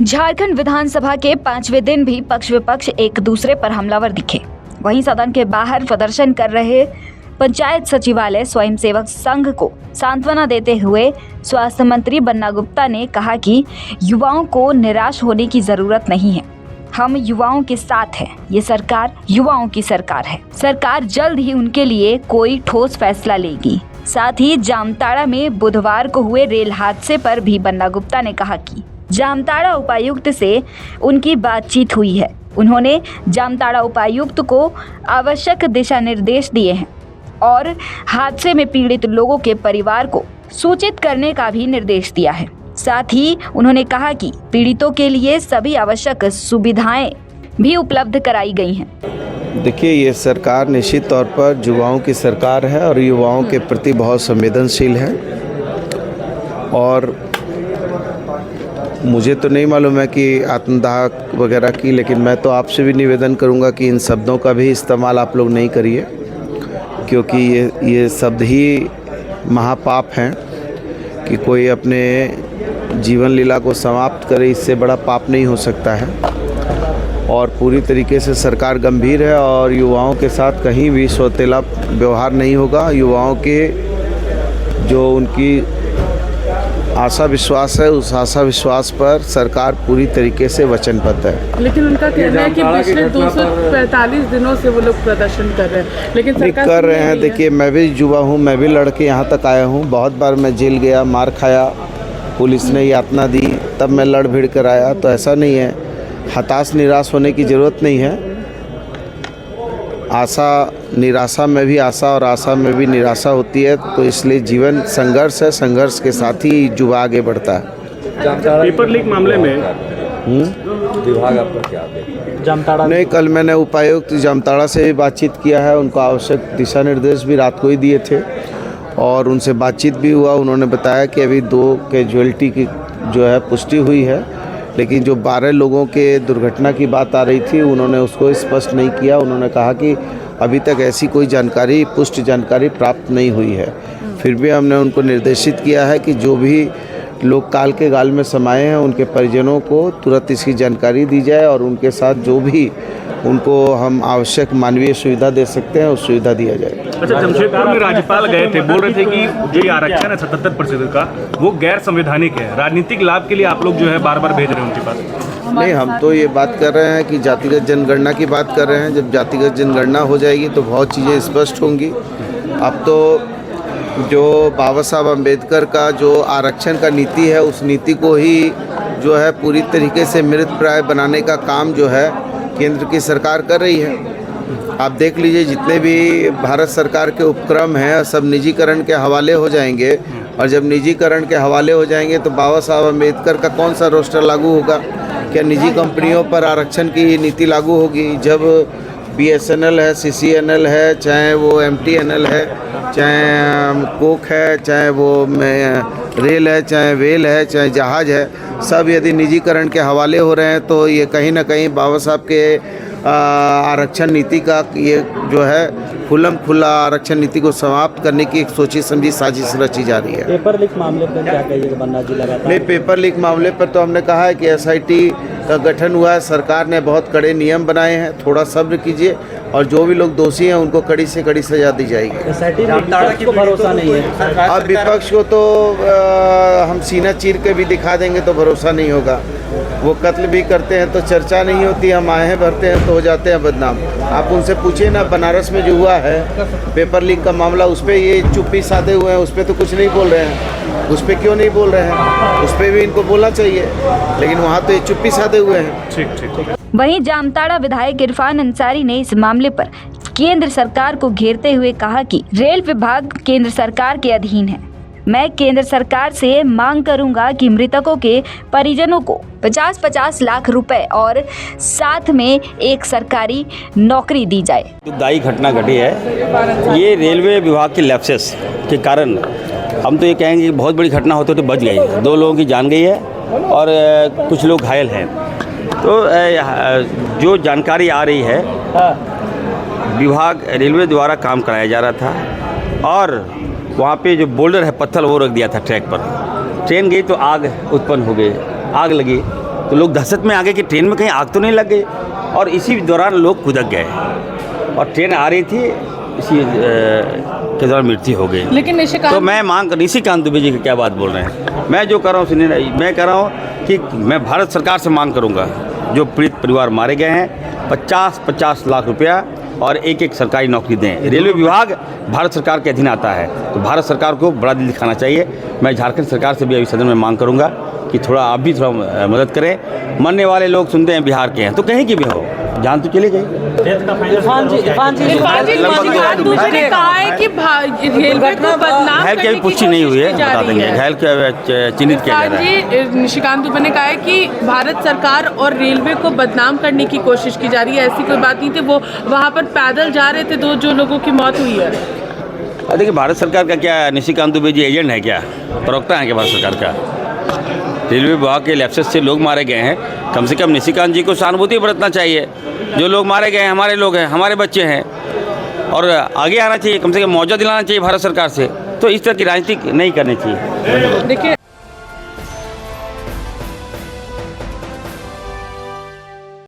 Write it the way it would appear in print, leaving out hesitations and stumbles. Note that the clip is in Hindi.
झारखंड विधानसभा के 5वें दिन भी पक्ष विपक्ष एक दूसरे पर हमलावर दिखे। वहीं सदन के बाहर प्रदर्शन कर रहे पंचायत सचिवालय स्वयंसेवक संघ को सांत्वना देते हुए स्वास्थ्य मंत्री बन्ना गुप्ता ने कहा कि युवाओं को निराश होने की जरूरत नहीं है, हम युवाओं के साथ हैं। ये सरकार युवाओं की सरकार है। सरकार जल्द ही उनके लिए कोई ठोस फैसला लेगी। साथ ही जामताड़ा में बुधवार को हुए रेल हादसे पर भी बन्ना गुप्ता ने कहा कि जामताड़ा उपायुक्त से उनकी बातचीत हुई है। उन्होंने जामताड़ा उपायुक्त को आवश्यक दिशा निर्देश दिए हैं और हादसे में पीड़ित लोगों के परिवार को सूचित करने का भी निर्देश दिया है। साथ ही उन्होंने कहा कि पीड़ितों के लिए सभी आवश्यक सुविधाएं भी उपलब्ध कराई गई हैं। देखिए, ये सरकार निश्चित तौर पर युवाओं की सरकार है और युवाओं के प्रति बहुत संवेदनशील है। और मुझे तो नहीं मालूम है कि आत्मदाह वगैरह की, लेकिन मैं तो आपसे भी निवेदन करूंगा कि इन शब्दों का भी इस्तेमाल आप लोग नहीं करिए, क्योंकि ये शब्द ही महापाप हैं। कि कोई अपने जीवन लीला को समाप्त करे, इससे बड़ा पाप नहीं हो सकता है। और पूरी तरीके से सरकार गंभीर है और युवाओं के साथ कहीं भी सौतेला व्यवहार नहीं होगा। युवाओं के जो उनकी आशा विश्वास है, उस आशा विश्वास पर सरकार पूरी तरीके से वचनबद्ध है। लेकिन उनका कहना है कि पिछले 245 दिनों से वो लोग प्रदर्शन कर रहे हैं, लेकिन सरकार कर रहे हैं। देखिए, मैं भी युवा हूँ, मैं भी लड़के यहाँ तक आया हूँ। बहुत बार मैं जेल गया, मार खाया, पुलिस ने यातना दी, तब मैं लड़ भिड़ कर आया। तो ऐसा नहीं है, हताश निराश होने की ज़रूरत नहीं है। आशा निराशा में भी आशा और आशा में भी निराशा होती है। तो इसलिए जीवन संघर्ष है, संघर्ष के साथ ही युवा आगे बढ़ता है। पेपर लीक मामले में विभाग आपका क्या जामताड़ा नहीं, कल मैंने उपायुक्त जामताड़ा से भी बातचीत किया है। उनको आवश्यक दिशा निर्देश भी रात को ही दिए थे और उनसे बातचीत भी हुआ। उन्होंने बताया कि अभी 2 कैजुअलिटी की जो है पुष्टि हुई है, लेकिन जो 12 लोगों के दुर्घटना की बात आ रही थी, उन्होंने उसको स्पष्ट नहीं किया। उन्होंने कहा कि अभी तक ऐसी कोई जानकारी, पुष्ट जानकारी प्राप्त नहीं हुई है। फिर भी हमने उनको निर्देशित किया है कि जो भी लोग काल के गाल में समाये हैं, उनके परिजनों को तुरंत इसकी जानकारी दी जाए और उनके साथ जो भी उनको हम आवश्यक मानवीय सुविधा दे सकते हैं, उस सुविधा दिया जाए। अच्छा, जमशेदपुर में राज्यपाल गए थे, बोल रहे थे कि जो आरक्षण है 77% का, वो गैर संवैधानिक है। राजनीतिक लाभ के लिए आप लोग जो है बार बार भेज रहे हैं उनके पास। नहीं, हम तो ये बात कर रहे हैं कि जातिगत जनगणना की बात कर रहे हैं। जब जातिगत जनगणना हो जाएगी तो बहुत चीज़ें स्पष्ट होंगी। अब तो जो बाबा साहब अम्बेडकर का जो आरक्षण का नीति है, उस नीति को ही जो है पूरी तरीके से मृतप्राय बनाने का काम जो है केंद्र की सरकार कर रही है। आप देख लीजिए, जितने भी भारत सरकार के उपक्रम हैं सब निजीकरण के हवाले हो जाएंगे। और जब निजीकरण के हवाले हो जाएंगे तो बाबा साहब अम्बेडकर का कौन सा रोस्टर लागू होगा? क्या निजी कंपनियों पर आरक्षण की नीति लागू होगी? जब BSNL है, CCNL है, चाहे वो MTNL है, चाहे कोक है, चाहे वो रेल है, चाहे वेल है, चाहे जहाज़ है, सब यदि निजीकरण के हवाले हो रहे हैं तो ये कहीं ना कहीं बाबा साहब के आरक्षण नीति का ये जो है खुल्लम खुल्ला आरक्षण नीति को समाप्त करने की एक सोची समझी साजिश रची जा रही है। पेपर लीक मामले पर क्या कहिएगा बन्ना जी? लगातार नहीं, पेपर लीक मामले पर तो हमने कहा है कि SIT का गठन हुआ है। सरकार ने बहुत कड़े नियम बनाए हैं, थोड़ा सब्र कीजिए और जो भी लोग दोषी हैं उनको कड़ी से कड़ी सजा दी जाएगी। SIT को भरोसा नहीं है। अब विपक्ष को तो हम सीना चीर के भी दिखा देंगे तो भरोसा नहीं होगा। वो कत्ल भी करते हैं तो चर्चा नहीं होती, हम आहें भरते हैं तो हो जाते हैं बदनाम। आप उनसे पूछिए ना, बनारस में जो हुआ है पेपर लीक का मामला, उस पर ये चुप्पी साधे हुए हैं, उस पर तो कुछ नहीं बोल रहे हैं। उस पर क्यों नहीं बोल रहे हैं? उस पर भी इनको बोलना चाहिए, लेकिन वहाँ तो ये चुप्पी साधे हुए हैं। ठीक। वहीं जामताड़ा विधायक इरफान अंसारी ने इस मामले पर केंद्र सरकार को घेरते हुए कहा कि रेल विभाग केंद्र सरकार के अधीन है। मैं केंद्र सरकार से मांग करूंगा कि मृतकों के परिजनों को 50-50 लाख रुपए और साथ में एक सरकारी नौकरी दी जाए। दुखदायी घटना घटी है। ये रेलवे विभाग के लैप्सेस के कारण हम तो ये कहेंगे कि बहुत बड़ी घटना होती तो बच गई। 2 लोगों की जान गई है और कुछ लोग घायल हैं। तो जो जानकारी आ रही है, विभाग रेलवे द्वारा काम कराया जा रहा था और वहाँ पे जो बोल्डर है, पत्थर, वो रख दिया था ट्रैक पर। ट्रेन गई तो आग उत्पन्न हो गई, आग लगी तो लोग दहशत में आ गए कि ट्रेन में कहीं आग तो नहीं लग गई, और इसी दौरान लोग खुदक गए और ट्रेन आ रही थी, इसी के दौरान मृत्यु हो गई। लेकिन तो मैं निशिकांत दुबे जी की क्या बात बोल रहे हैं, मैं जो कर रहा हूँ सुनिए, मैं कह रहा हूँ कि मैं भारत सरकार से मांग करूँगा, जो पीड़ित परिवार मारे गए हैं 50-50 लाख रुपया और एक सरकारी नौकरी दें। रेलवे विभाग भारत सरकार के अधीन आता है, तो भारत सरकार को बड़ा दिल दिखाना चाहिए। मैं झारखंड सरकार से भी अभी सदन में मांग करूँगा कि थोड़ा आप भी थोड़ा मदद करें। मरने वाले लोग सुनते हैं बिहार के हैं, तो कहीं की भी हो, जान तो चली गई। इरफान जी दूसरे ने कहा है कि रेलवे को बदनाम घायल की अभी पुष्टि नहीं हुई है, बता देंगे घायल के चिन्हित किया जा रहा है। जी निशिकांत दुबे ने कहा है कि भारत सरकार और रेलवे को बदनाम करने की कोशिश की जा रही है, ऐसी कोई बात नहीं थी, वो वहाँ पर पैदल जा रहे थे, जो लोगों की मौत हुई है। देखिए भारत सरकार का क्या, निशिकांत दुबे जी एजेंट है क्या, प्रवक्ता है क्या भारत सरकार का? रेलवे विभाग के लैप्सेस से लोग मारे गए हैं, कम से कम निशिकांत जी को सहानुभूति बरतना चाहिए। जो लोग मारे गए हैं हमारे लोग हैं, हमारे बच्चे हैं, और आगे आना चाहिए, कम से कम मुआवजा दिलाना चाहिए भारत सरकार से। तो इस तरह की राजनीति नहीं करनी चाहिए। देखिए